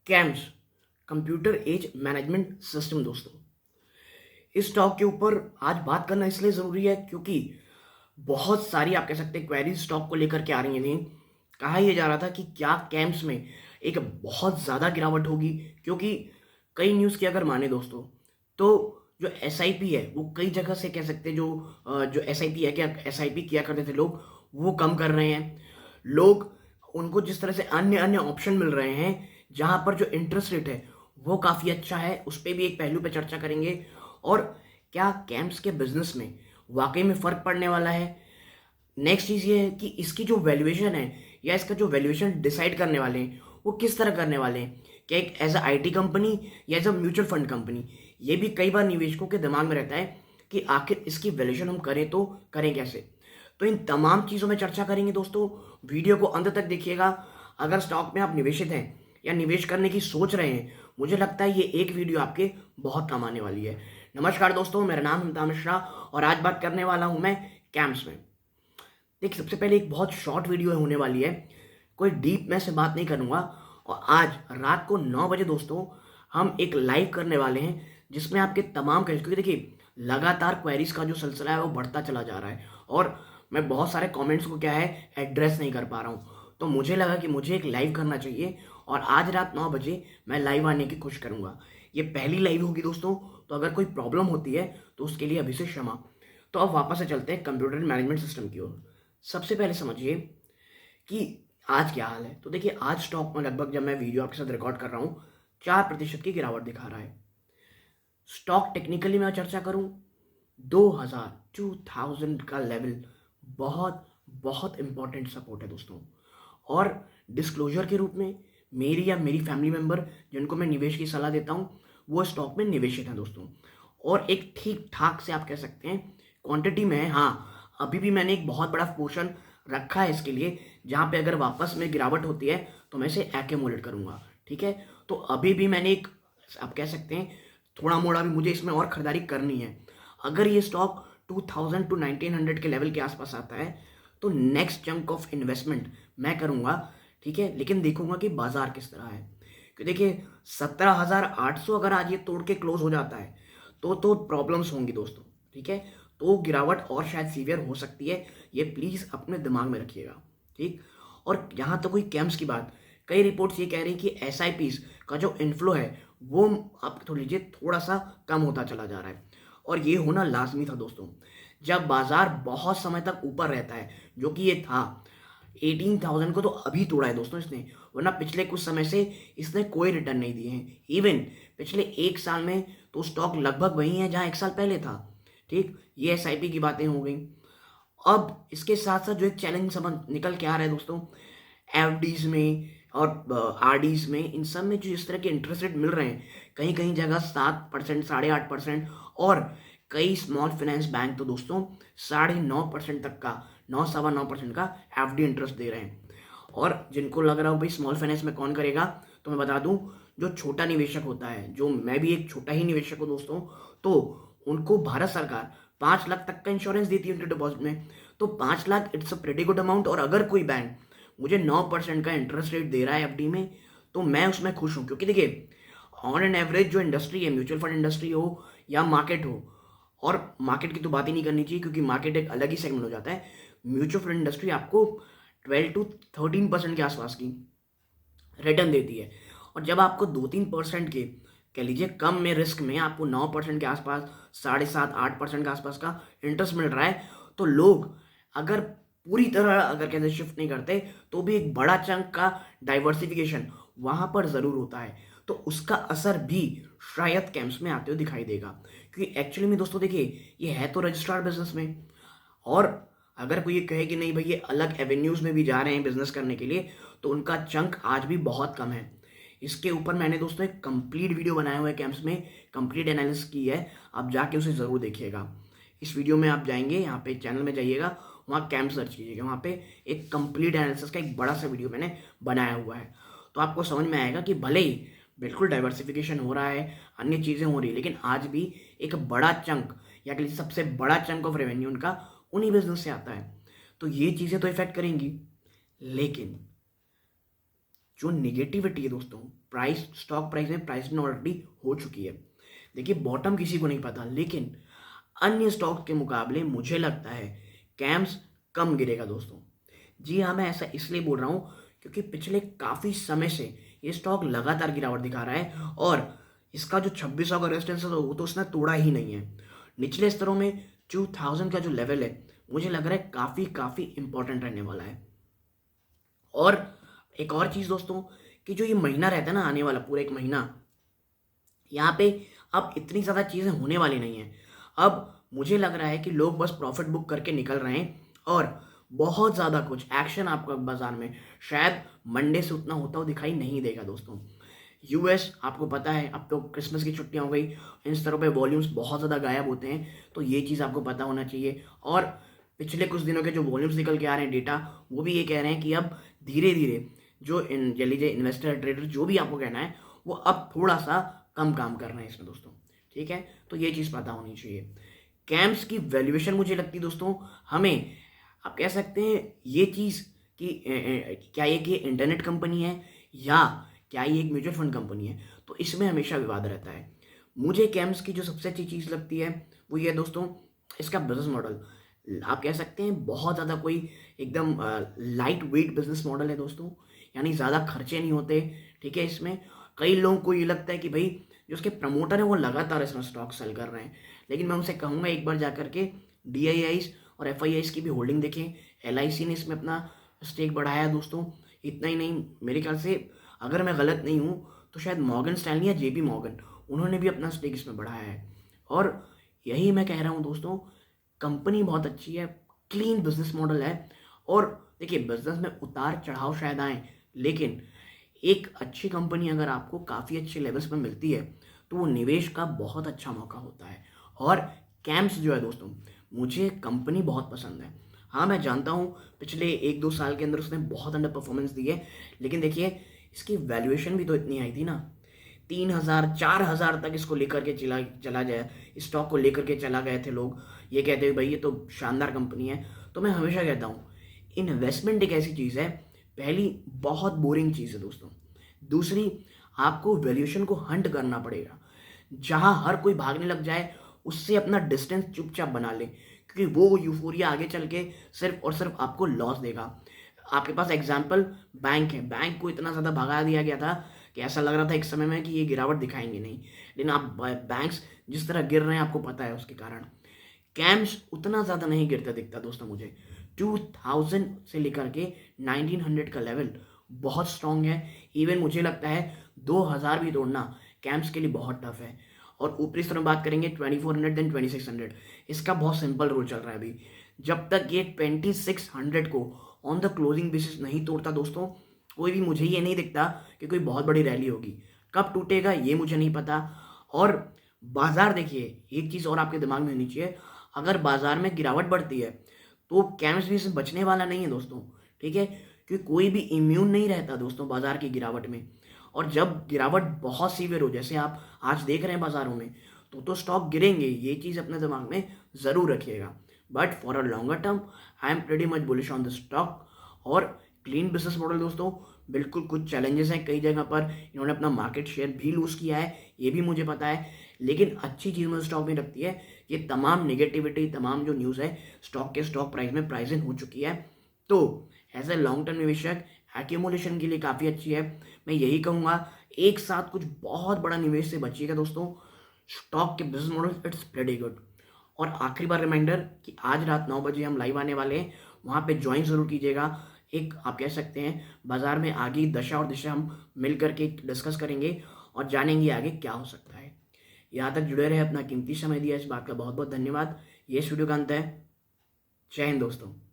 Camps computer age management system दोस्तों। इस stock के ऊपर आज बात करना इसलिए ज़रूरी है क्योंकि बहुत सारी आप कह सकते हैं क्वेरीज स्टॉक को लेकर के आ रही थी। कहा यह जा रहा था कि क्या कैम्स में एक बहुत ज़्यादा गिरावट होगी, क्योंकि कई न्यूज़ की अगर माने दोस्तों तो जो एस है वो कई जगह से कह सकते हैं जो एस है, क्या एस किया करते थे लोग, वो कम कर रहे हैं। लोग उनको जिस तरह से अन्य अन्य ऑप्शन मिल रहे हैं जहां पर जो इंटरेस्ट रेट है वो काफ़ी अच्छा है, उस पर भी एक पहलू पे चर्चा करेंगे। और क्या कैंप्स के बिजनेस में वाकई में फ़र्क पड़ने वाला है। नेक्स्ट चीज़ ये है कि इसकी जो वैल्यूएशन है या इसका जो वैल्यूएशन डिसाइड करने वाले हैं वो किस तरह करने वाले हैं, क्या एक एज अ आईटी कंपनी या as a mutual fund company. ये भी कई बार निवेशकों के दिमाग में रहता है कि आखिर इसकी वैल्यूएशन हम करें तो करें कैसे। तो इन तमाम चीज़ों में चर्चा करेंगे दोस्तों। वीडियो को अंत तक देखिएगा। अगर स्टॉक में आप निवेशित हैं या निवेश करने की सोच रहे हैं, मुझे लगता है ये एक वीडियो आपके बहुत काम आने वाली है। नमस्कार दोस्तों, मेरा नाम अमिताभ मिश्रा और आज बात करने वाला हूं मैं कैम्प्स में। देखिए, सबसे पहले एक बहुत शॉर्ट वीडियो होने वाली है, कोई डीप मैं से बात नहीं करूंगा। और आज रात को 9 बजे दोस्तों हम एक लाइव करने वाले हैं जिसमें आपके तमाम क्योंकि देखिए लगातार क्वेरीज का जो सिलसिला है वो बढ़ता चला जा रहा है और मैं बहुत सारे कमेंट्स को क्या है एड्रेस नहीं कर पा रहा हूँ। तो मुझे लगा कि मुझे एक लाइव करना चाहिए और आज रात 9 बजे मैं लाइव आने की कोशिश करूंगा। ये पहली लाइव होगी दोस्तों, तो अगर कोई प्रॉब्लम होती है तो उसके लिए अभी से क्षमा। तो अब वापस से चलते हैं कंप्यूटर मैनेजमेंट सिस्टम की ओर। सबसे पहले समझिए कि आज क्या हाल है। तो देखिए, आज स्टॉक में लगभग, जब मैं वीडियो आपके साथ रिकॉर्ड कर रहा हूँ, 4% की गिरावट दिखा रहा है। स्टॉक टेक्निकली मैं चर्चा करूं, 2000 का लेवल बहुत बहुत इंपॉर्टेंट सपोर्ट है दोस्तों। और डिस्क्लोजर के रूप में मेरी या मेरी फैमिली मेंबर जिनको मैं निवेश की सलाह देता हूं वो स्टॉक में निवेशित हैं दोस्तों। और एक ठीक ठाक से आप कह सकते हैं क्वांटिटी में है। हाँ, अभी भी मैंने एक बहुत बड़ा पोर्शन रखा है इसके लिए, जहां पे अगर वापस में गिरावट होती है तो मैं इसे एक्यूमुलेट करूंगा। ठीक है, तो अभी भी मैंने एक, आप कह सकते हैं थोड़ा मोड़ा भी मुझे इसमें और खरीदारी करनी है। अगर ये स्टॉक 2000 टू 1900 के लेवल के आसपास आता है तो नेक्स्ट चंक ऑफ इन्वेस्टमेंट मैं करूंगा। ठीक है, लेकिन देखूंगा कि बाजार किस तरह है। कि देखिए 17,800 अगर आज ये तोड़ के क्लोज हो जाता है तो प्रॉब्लम्स होंगी दोस्तों। ठीक है, तो गिरावट और शायद सीवियर हो सकती है, ये प्लीज अपने दिमाग में रखिएगा। ठीक, और यहाँ तो कोई कैम्प्स की बात, कई रिपोर्ट्स ये कह रही कि एस का जो इनफ्लो है वो आप तो लीजिए थोड़ा सा कम होता चला जा रहा है। और ये होना लाजमी था दोस्तों। जब बाजार बहुत समय तक ऊपर रहता है, जो कि ये था, 18,000 को तो अभी तोड़ा है दोस्तों इसने, वरना पिछले कुछ समय से इसने कोई रिटर्न नहीं दिए हैं। इवन पिछले एक साल में तो स्टॉक लगभग वही है जहां एक साल पहले था। ठीक, ये एसआईपी की बातें हो गई। अब इसके साथ साथ जो एक चैलेंज समझ निकल के आ रहा है दोस्तों, एफडीज में और आरडीज में, इन सब में जो इस तरह के इंटरेस्ट रेट मिल रहे हैं, कहीं कहीं जगह 7%, 8.5%, और कई स्मॉल फाइनेंस बैंक तो दोस्तों 9.5% तक का, 9 सवा 9% का एफडी इंटरेस्ट दे रहे हैं। और जिनको लग रहा हो भाई स्मॉल फाइनेंस में कौन करेगा, तो मैं बता दूं, जो छोटा निवेशक होता है, जो मैं भी एक छोटा ही निवेशक हूं दोस्तों, तो उनको भारत सरकार 5 लाख तक का इंश्योरेंस देती है उनके डिपॉजिट में। तो 5 lakh it's a pretty good amount. और अगर कोई बैंक मुझे 9% का इंटरेस्ट रेट दे रहा है एफडी में, तो मैं उसमें खुश हूं। क्योंकि देखिए, ऑन एन एवरेज जो इंडस्ट्री है, म्यूचुअल फंड इंडस्ट्री हो या मार्केट हो, और मार्केट की तो बात ही नहीं करनी चाहिए क्योंकि मार्केट एक अलग ही सेगमेंट हो जाता है, म्यूचुअल फंड इंडस्ट्री आपको 12 to 13% के आसपास की रिटर्न देती है। और जब आपको 2-3% के, कह लीजिए कम में रिस्क में, आपको 9% के आसपास, 7.5-8% के आसपास का इंटरेस्ट मिल रहा है, तो लोग अगर पूरी तरह अगर कहते शिफ्ट नहीं करते तो भी एक बड़ा चंक का डाइवर्सिफिकेशन वहां पर जरूर होता है। तो उसका असर भी शायद कैंप्स में आते हुए दिखाई देगा। क्योंकि एक्चुअली में दोस्तों देखिए, ये है तो रजिस्ट्रार बिजनेस में, और अगर कोई ये कहे कि नहीं भाई ये अलग एवेन्यूज में भी जा रहे हैं बिजनेस करने के लिए, तो उनका चंक आज भी बहुत कम है। इसके ऊपर मैंने दोस्तों एक कंप्लीट वीडियो बनाया हुआ है, कैंप्स में कंप्लीट एनालिसिस की है, आप जाके उसे ज़रूर देखिएगा। इस वीडियो में आप जाएंगे, यहाँ पे चैनल में जाइएगा, वहाँ कैंप सर्च कीजिएगा, वहाँ पे एक कंप्लीट एनालिसिस का एक बड़ा सा वीडियो मैंने बनाया हुआ है। तो आपको समझ में आएगा कि भले ही बिल्कुल डाइवर्सिफिकेशन हो रहा है, अन्य चीज़ें हो रही है, लेकिन आज भी एक बड़ा चंक, या कह लीजिए सबसे बड़ा चंक ऑफ रेवेन्यू उनका उन्हीं बिजनेस से आता है। तो ये चीज़ें तो इफेक्ट करेंगी, लेकिन जो निगेटिविटी है दोस्तों, प्राइस स्टॉक प्राइस में प्राइस में ऑलरेडी हो चुकी है। देखिए बॉटम किसी को नहीं पता, लेकिन अन्य स्टॉक के मुकाबले मुझे लगता है कैम्स कम गिरेगा दोस्तों। जी हाँ, मैं ऐसा इसलिए बोल रहा हूँ क्योंकि पिछले काफ़ी समय से ये स्टॉक लगातार गिरावट दिखा रहा है और इसका जो 2600 का रेजिस्टेंस है वो तो उसने तोड़ा ही नहीं है। निचले स्तरों में 2000 का जो लेवल है मुझे लग रहा है काफ़ी काफ़ी इंपॉर्टेंट रहने वाला है। और एक और चीज़ दोस्तों कि जो ये महीना रहता है ना, आने वाला पूरा एक महीना, यहाँ पे अब इतनी ज़्यादा चीज़ें होने वाली नहीं हैं। अब मुझे लग रहा है कि लोग बस प्रॉफिट बुक करके निकल रहे हैं और बहुत ज़्यादा कुछ एक्शन आपको बाजार में शायद मंडे से उतना होता हुआ दिखाई नहीं देगा दोस्तों। यूएस आपको पता है अब तो क्रिसमस की छुट्टियां हो गई, इन स्तरों पे वॉल्यूम्स बहुत ज़्यादा गायब होते हैं, तो ये चीज़ आपको पता होना चाहिए। और पिछले कुछ दिनों के जो वॉल्यूम्स निकल के आ रहे हैं डेटा, वो भी ये कह रहे हैं कि अब धीरे धीरे जो कह लीजिए इन्वेस्टर ट्रेडर जो भी आपको कहना है, वो अब थोड़ा सा कम काम कर रहे हैं इसमें दोस्तों। ठीक है, तो ये चीज़ पता होनी चाहिए। कैम्स की वैल्यूएशन मुझे लगती है दोस्तों, हमें आप कह सकते हैं ये चीज़ कि क्या ये कि इंटरनेट कंपनी है या क्या ये एक म्यूचुअल फंड कंपनी है, तो इसमें हमेशा विवाद रहता है। मुझे कैम्स की जो सबसे अच्छी चीज़ लगती है वो ये है दोस्तों, इसका बिजनेस मॉडल। आप कह सकते हैं बहुत ज़्यादा कोई एकदम लाइट वेट बिजनेस मॉडल है दोस्तों, यानी ज़्यादा खर्चे नहीं होते। ठीक है, इसमें कई लोगों को ये लगता है कि भाई जो उसके प्रमोटर हैं वो लगातार इसमें स्टॉक सेल कर रहे हैं, लेकिन मैं उनसे कहूँगा एक बार जा करके DIIs और FIIs की भी होल्डिंग देखें। LIC ने इसमें अपना स्टेक बढ़ाया है दोस्तों। इतना ही नहीं, मेरे ख्याल से अगर मैं गलत नहीं हूँ तो शायद मॉर्गन स्टैनली या JP मॉर्गन, उन्होंने भी अपना स्टेक इसमें बढ़ाया है। और यही मैं कह रहा हूँ दोस्तों, कंपनी बहुत अच्छी है, क्लीन बिजनेस मॉडल है। और देखिए बिजनेस में उतार चढ़ाव शायद आए, लेकिन एक अच्छी कंपनी अगर आपको काफ़ी अच्छे लेवल्स पर मिलती है तो वो निवेश का बहुत अच्छा मौका होता है। और कैम्स जो है दोस्तों, मुझे कंपनी बहुत पसंद है। हाँ मैं जानता हूँ पिछले 1-2 साल के अंदर उसने बहुत अंडर परफॉर्मेंस दी है, लेकिन देखिए इसकी वैल्यूएशन भी तो इतनी आई थी ना, 3000-4000 तक इसको लेकर के चला जाए, स्टॉक को लेकर के चला गए थे लोग, ये कहते हैं भाई ये तो शानदार कंपनी है। तो मैं हमेशा कहता हूँ इन्वेस्टमेंट एक ऐसी चीज़ है, पहली बहुत बोरिंग चीज़ है दोस्तों, दूसरी आपको वैल्यूएशन को हंट करना पड़ेगा। जहाँ हर कोई भागने लग जाए उससे अपना डिस्टेंस चुपचाप बना ले, क्योंकि वो यूफोरिया आगे चल के सिर्फ और सिर्फ आपको लॉस देगा। आपके पास एग्जाम्पल बैंक है, बैंक को इतना ज़्यादा भगा दिया गया था कि ऐसा लग रहा था एक समय में कि ये गिरावट दिखाएंगे नहीं, लेकिन आप बैंक्स जिस तरह गिर रहे हैं आपको पता है उसके कारण। कैम्स उतना ज़्यादा नहीं गिरता दिखता दोस्तों मुझे। 2000 से लेकर के 1900 का लेवल बहुत स्ट्रॉन्ग है। इवन मुझे लगता है 2000 भी तोड़ना कैम्स के लिए बहुत टफ है। और ऊपरी स्तर में बात करेंगे 2400 देन 2600, इसका बहुत सिंपल रूल चल रहा है अभी। जब तक ये 2600 को ऑन द क्लोजिंग बेसिस नहीं तोड़ता दोस्तों, कोई भी मुझे ये नहीं दिखता कि कोई बहुत बड़ी रैली होगी। कब टूटेगा ये मुझे नहीं पता। और बाजार देखिए, एक चीज़ और आपके दिमाग में होनी चाहिए, अगर बाजार में गिरावट बढ़ती है तो कैम्स भी इससे बचने वाला नहीं है दोस्तों। ठीक है, क्योंकि कोई भी इम्यून नहीं रहता दोस्तों बाजार की गिरावट में। और जब गिरावट बहुत सीवियर हो, जैसे आप आज देख रहे हैं बाजारों में, तो स्टॉक गिरेंगे, ये चीज़ अपने दिमाग में ज़रूर रखिएगा। But for a longer term I am pretty much bullish on the stock. और क्लीन बिजनेस मॉडल दोस्तों, बिल्कुल कुछ चैलेंजेस हैं, कई जगह पर इन्होंने अपना मार्केट शेयर भी लूज़ किया है, ये भी मुझे पता है। लेकिन अच्छी चीज़ मुझे स्टॉक में लगती है, ये तमाम नेगेटिविटी, तमाम जो न्यूज़ है स्टॉक के स्टॉक प्राइस में प्राइस इन हो चुकी है। तो एज ए लॉन्ग टर्म निवेशक एक्यूमुलेशन के लिए काफ़ी अच्छी है। मैं यही कहूँगा, एक साथ कुछ बहुत बड़ा निवेश से बचिएगा दोस्तों। स्टॉक के business model it's pretty good. और आखिरी बार रिमाइंडर कि आज रात 9 बजे हम लाइव आने वाले हैं, वहाँ पे ज्वाइन ज़रूर कीजिएगा। एक आप कह सकते हैं बाजार में आगे दशा और दिशा हम मिल करके डिस्कस करेंगे और जानेंगे आगे क्या हो सकता है। यहाँ तक जुड़े रहे, अपना कीमती समय दिया, इस बात का बहुत बहुत धन्यवाद। ये वीडियो का अंत है। जय हिंद दोस्तों।